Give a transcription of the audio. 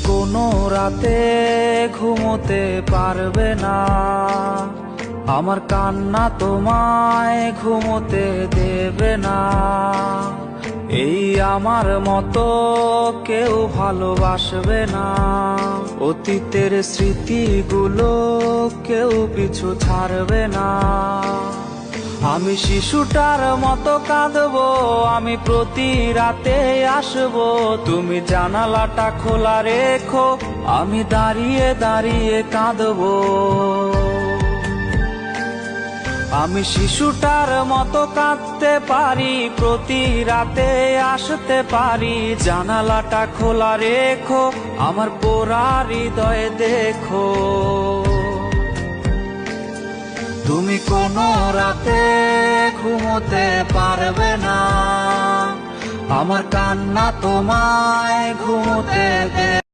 কোনো রাতে ঘুমোতে পারবে না, আমার কান্না তোমায় ঘুমোতে দেবে না। এই আমার মতো কেউ ভালোবাসবে না, অতীতের স্মৃতিগুলো কেউ পিছু ছাড়বে না। আমি শিশুটার মতো কাঁদবো, আমি প্রতি রাতে আসবো, তুমি জানালাটা খোলা রেখো, আমি দাঁড়িয়ে দাঁড়িয়ে কাঁদবো। আমি শিশুটার মতো কাঁদতে পারি, প্রতি রাতে আসতে পারি, জানালাটা খোলা রেখো, আমার পোড়া হৃদয়ে দেখো। তুমি কোনো রাতে ঘুমোতে পারবে না, আমার কান্না তোমায় ঘুমোতে দেবে।